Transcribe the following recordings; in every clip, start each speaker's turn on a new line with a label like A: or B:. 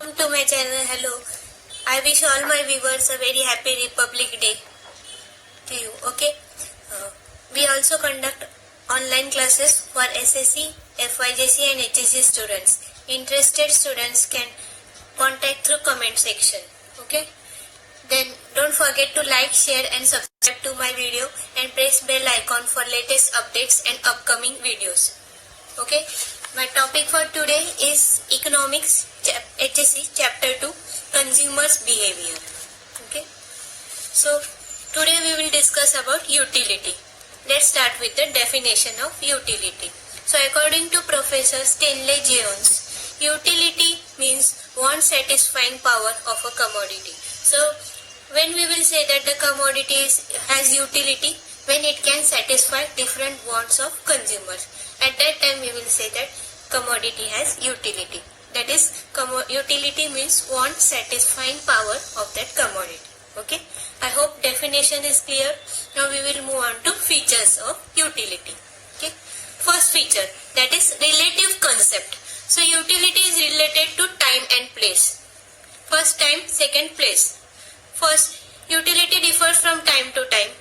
A: To my channel. Hello. I wish all my viewers a very happy Republic Day to you. Okay. We also conduct online classes for SSC, FYJC and HSC students. Interested students can contact through comment section. Okay. Then don't forget to like, share and subscribe to my video and press bell icon for latest updates and upcoming videos. Okay. My topic for today is Economics HSC Chapter 2 Consumers Behavior. Okay. So today we will discuss about utility. Let's start with the definition of utility. So according to Professor Stanley Jones, utility means want satisfying power of a commodity. So when we will say that the commodity has utility, when it can satisfy different wants of consumers. At that time we will say that commodity has utility. That is, utility means want satisfying power of that commodity. Okay. I hope definition is clear. Now we will move on to features of utility. Okay. First feature, that is relative concept. So utility is related to time and place. First time, second place. First, utility differs from time to time.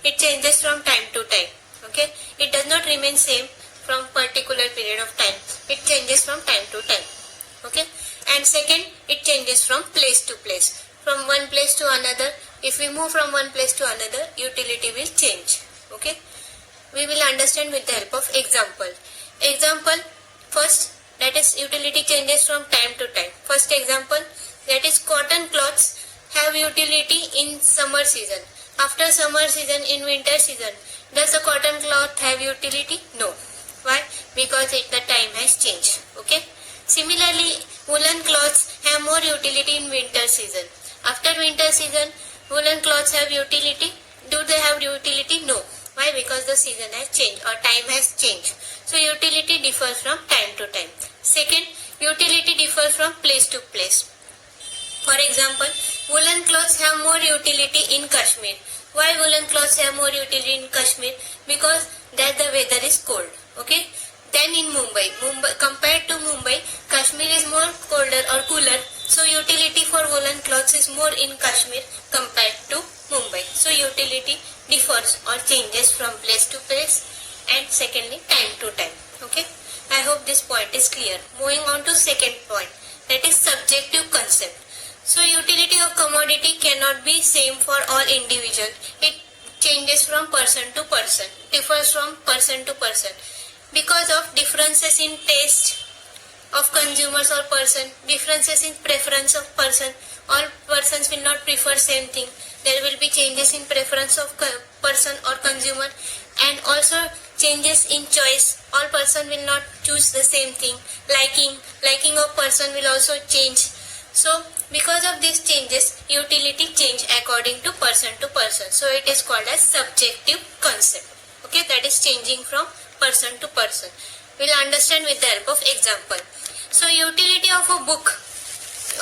A: It changes from time to time. Okay. It does not remain same from particular period of time. It changes from time to time. Okay. And second, it changes from place to place. From one place to another, if we move from one place to another, utility will change. Okay. We will understand with the help of example. Example, first, that is utility changes from time to time. First example, that is cotton cloths have utility in summer season. After summer season, in winter season, does the cotton cloth have utility? No. Why? Because the time has changed. Okay. Similarly, woolen cloths have more utility in winter season. After winter season, woolen cloths have utility. Do they have utility? No. Why? Because the season has changed or time has changed. So utility differs from time to time. Second, utility differs from place to place. For example, woolen clothes have more utility in Kashmir. Why woolen clothes have more utility in Kashmir? Because there the weather is cold. Okay. Then in Mumbai, compared to Mumbai, Kashmir is more colder or cooler. So utility for woolen clothes is more in Kashmir compared to Mumbai. So utility differs or changes from place to place and secondly time to time. Okay. I hope this point is clear. Moving on to second point, that is subjective concept. So utility of commodity cannot be same for all individual. It changes from person to person, differs from person to person. Because of differences in taste of consumers or person, differences in preference of person, all persons will not prefer same thing. There will be changes in preference of person or consumer and also changes in choice. All person will not choose the same thing. Liking of person will also change. So because of these changes, utility change according to person. So it is called as subjective concept. Okay, that is changing from person to person. We'll understand with the help of example. So utility of a book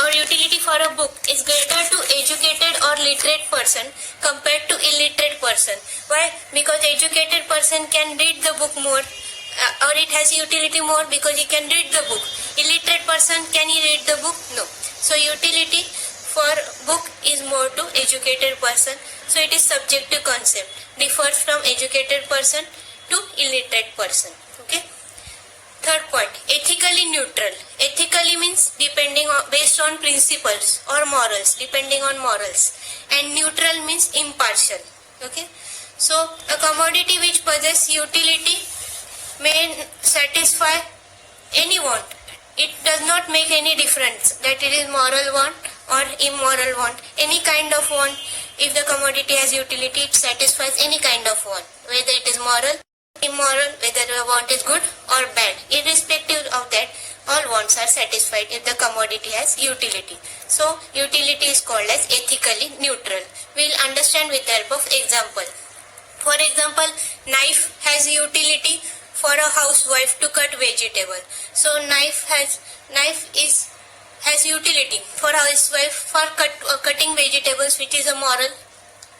A: or utility for a book is greater to educated or literate person compared to illiterate person. Why? Because educated person can read the book more or it has utility more because he can read the book. Illiterate person, can he read the book? No. So utility for book is more to educated person. So it is subjective concept. Differs from educated person to illiterate person. Okay. Third point, ethically neutral. Ethically means based on principles or morals, depending on morals. And neutral means impartial. Okay. So a commodity which possesses utility may satisfy any want. It does not make any difference that it is moral want or immoral want. Any kind of want, if the commodity has utility, it satisfies any kind of want, whether it is moral, immoral, whether the want is good or bad. Irrespective of that, all wants are satisfied if the commodity has utility. So utility is called as ethically neutral. We will understand with the help of example. For example, knife has utility for a housewife to cut vegetable. So knife has utility for housewife for cutting vegetables, which is a moral,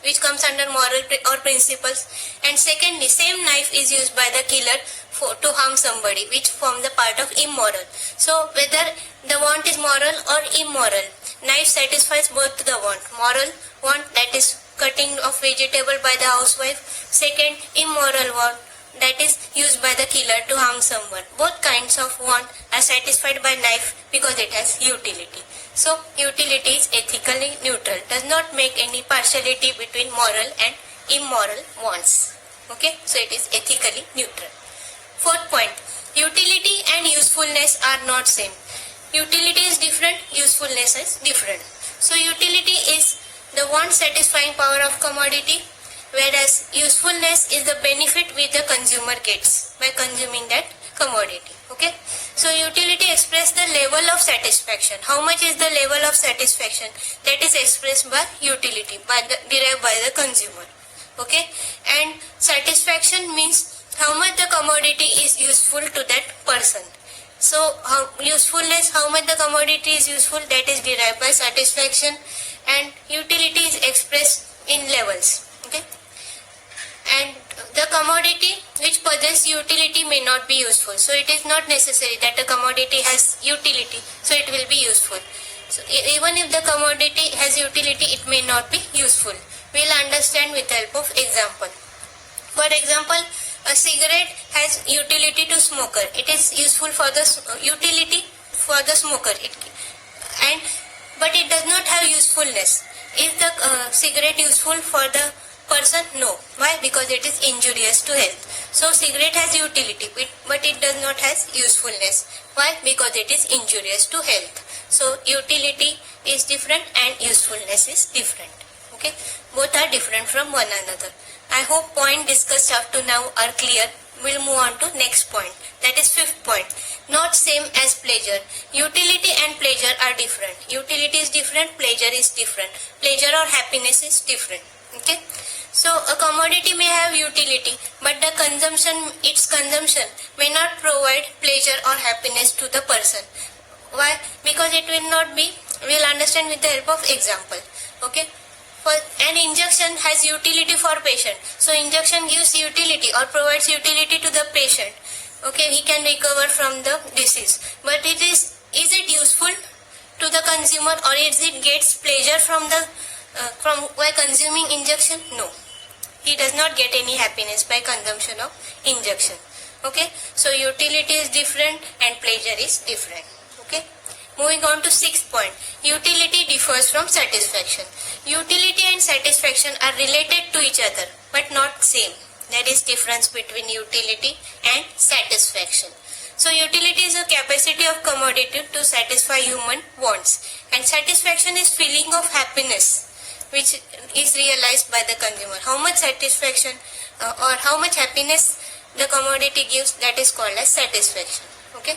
A: which comes under moral or principles. And secondly, same knife is used by the killer to harm somebody, which form the part of immoral. So whether the want is moral or immoral, knife satisfies both the want. Moral want, that is cutting of vegetable by the housewife. Second, immoral want, that is used by the killer to harm someone. Both kinds of want are satisfied by knife because it has utility. So utility is ethically neutral, does not make any partiality between moral and immoral wants. Okay, so it is ethically neutral. Fourth point, utility and usefulness are not same. Utility is different, usefulness is different. So utility is the want satisfying power of commodity, whereas usefulness is the benefit which the consumer gets by consuming that commodity. Okay, so utility express the level of satisfaction. How much is the level of satisfaction? That is expressed by utility, derived by the consumer. Okay, and satisfaction means how much the commodity is useful to that person. So usefulness, how much the commodity is useful, that is derived by satisfaction, and utility is expressed in levels. Okay, and the commodity which possesses utility may not be useful. So it is not necessary that a commodity has utility, so it will be useful. So even if the commodity has utility, it may not be useful. We will understand with the help of example. For example, a cigarette has utility to smoker. It is useful for the utility for the smoker. But it does not have usefulness. Is the cigarette useful for the person? No. Why? Because it is injurious to health. So cigarette has utility, but it does not have usefulness. Why? Because it is injurious to health. So utility is different and usefulness is different. Okay, both are different from one another. I hope point discussed up to now are clear. We'll move on to next point. That is fifth point. Not same as pleasure. Utility and pleasure are different. Utility is different, pleasure is different. Pleasure or happiness is different. Okay. So a commodity may have utility, but its consumption may not provide pleasure or happiness to the person. Why? Because it will not be. We'll understand with the help of example. Okay. An injection has utility for patient. So injection gives utility or provides utility to the patient. Okay, he can recover from the disease. But is it useful to the consumer, or is it gets pleasure from by consuming injection? No. He does not get any happiness by consumption of injection. Okay, so utility is different and pleasure is different. Okay. Moving on to sixth point, utility differs from satisfaction. Utility and satisfaction are related to each other, but not same. That is difference between utility and satisfaction. So utility is a capacity of commodity to satisfy human wants, and satisfaction is feeling of happiness which is realized by the consumer. How much satisfaction or how much happiness the commodity gives, that is called as satisfaction. Okay.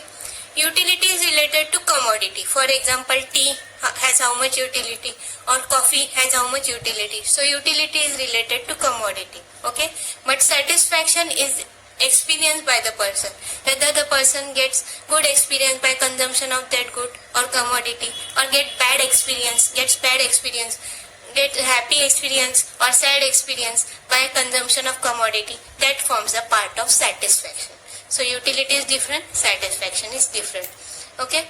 A: Utility is related to commodity. For example, tea has how much utility, or coffee has how much utility. So utility is related to commodity. Okay, but satisfaction is experienced by the person. Whether the person gets good experience by consumption of that good or commodity, or gets bad experience, get happy experience or sad experience by consumption of commodity, that forms a part of satisfaction. So utility is different, satisfaction is different. Okay.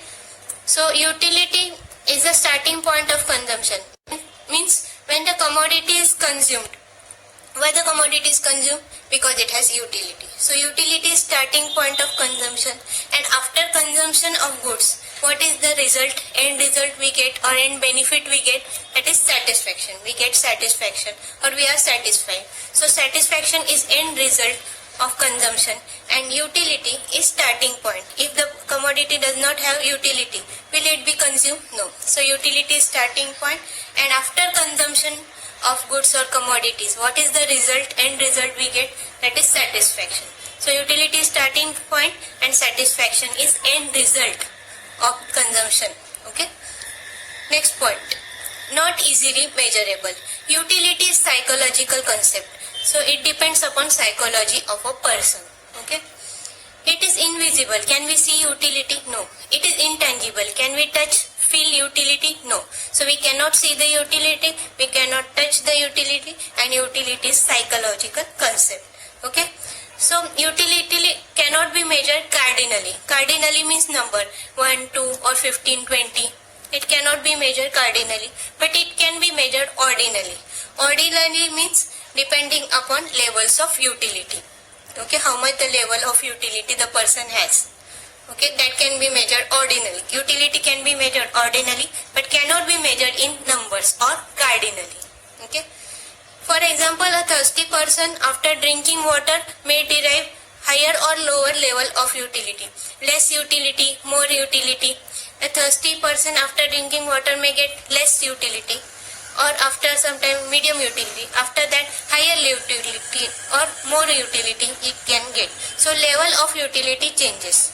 A: So utility is the starting point of consumption. Means when the commodity is consumed. Why the commodity is consumed? Because it has utility. So utility is starting point of consumption, and after consumption of goods, what is the result, end result we get, or end benefit we get? That is satisfaction. We get satisfaction, or we are satisfied. So satisfaction is end result of consumption, and utility is starting point. If the commodity does not have utility, will it be consumed? No. So utility is starting point, and after consumption of goods or commodities, what is the result, end result we get? That is satisfaction. So utility is starting point and satisfaction is end result of consumption. Okay. Next point, not easily measurable. Utility is psychological concept. So it depends upon psychology of a person. Okay. It is invisible. Can we see utility? No. It is intangible. Can we touch, feel utility? No. So we cannot see the utility, we cannot touch the utility, and utility is psychological concept. Okay. So utility cannot be measured cardinally. Cardinally means number 1, 2 or 15, 20. It cannot be measured cardinally, but it can be measured ordinally. Ordinally means depending upon levels of utility. Okay, how much the level of utility the person has. Okay, that can be measured ordinally. Utility can be measured ordinally, but cannot be measured in numbers or cardinally. Okay. For example, a thirsty person after drinking water may derive higher or lower level of utility. Less utility, more utility. A thirsty person after drinking water may get less utility, or after some time medium utility. After that higher utility or more utility it can get. So level of utility changes.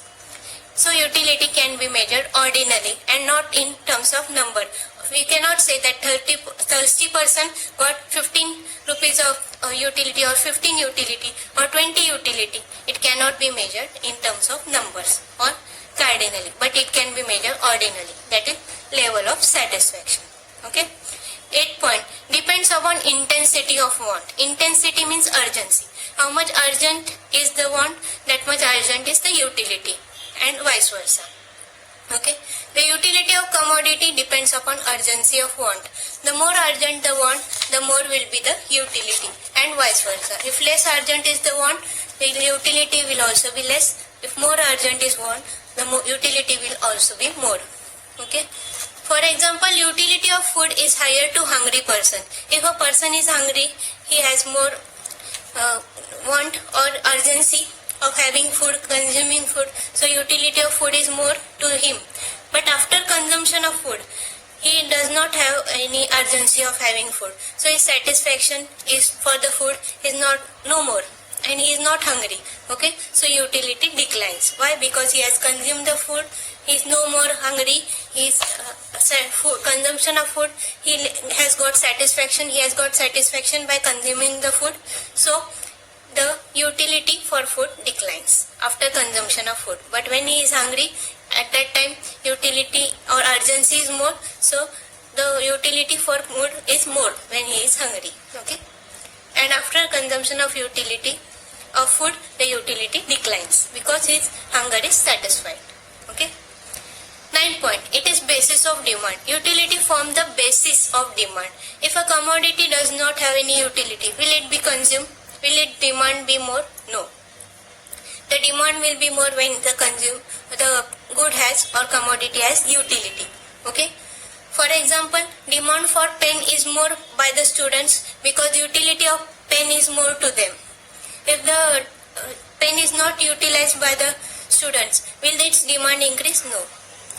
A: So utility can be measured ordinally and not in terms of number. We cannot say that thirsty person got 15 rupees of utility or 15 utility or 20 utility. It cannot be measured in terms of numbers or cardinally, but it can be measured ordinally. That is level of satisfaction. Okay. 8 point. Depends upon intensity of want. Intensity means urgency. How much urgent is the want, that much urgent is the utility, and vice versa. Okay. The utility of commodity depends upon urgency of want. The more urgent the want, the more will be the utility, and vice versa. If less urgent is the want, the utility will also be less. If more urgent is want, the utility will also be more. Okay. For example, utility of food is higher to hungry person. If a person is hungry, he has more want or urgency of having food, consuming food. So utility of food is more to him. But after consumption of food, he does not have any urgency of having food. So his satisfaction is for the food is no more, and he is not hungry. Okay, so utility declines. Why? Because he has consumed the food, he is no more hungry. His consumption of food, he has got satisfaction. He has got satisfaction by consuming the food. So the utility for food declines after consumption of food. But when he is hungry, at that time utility or urgency is more. So the utility for food is more when he is hungry. Okay, and after consumption of utility of food, the utility declines because his hunger is satisfied. Okay. 9 point. It is basis of demand. Utility form the basis of demand. If a commodity does not have any utility, will it be consumed? Will its demand be more? No. The demand will be more when the good has or commodity has utility. Okay. For example, demand for pen is more by the students because utility of pen is more to them. If the pen is not utilized by the students, will its demand increase? No.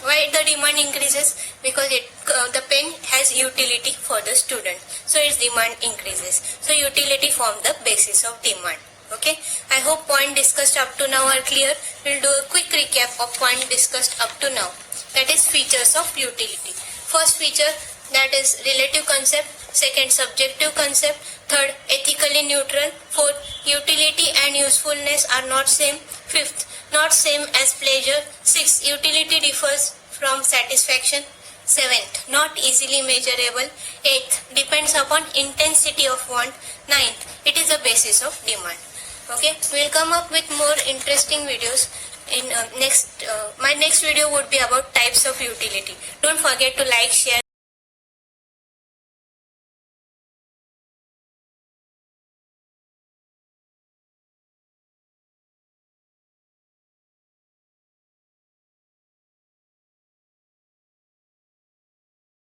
A: Why the demand increases? Because the pen has utility for the student, so its demand increases. So utility form the basis of demand. Okay, I hope point discussed up to now are clear. We'll do a quick recap of point discussed up to now. That is features of utility. First feature, that is relative concept. Second, subjective concept. Third, ethically neutral. Fourth, utility and usefulness are not same. Fifth, not same as pleasure. Sixth, utility differs from satisfaction. Seventh, not easily measurable. Eighth, depends upon intensity of want. Ninth, it is a basis of demand. Okay, we'll come up with more interesting videos in my next video would be about types of utility. Don't forget to like, share.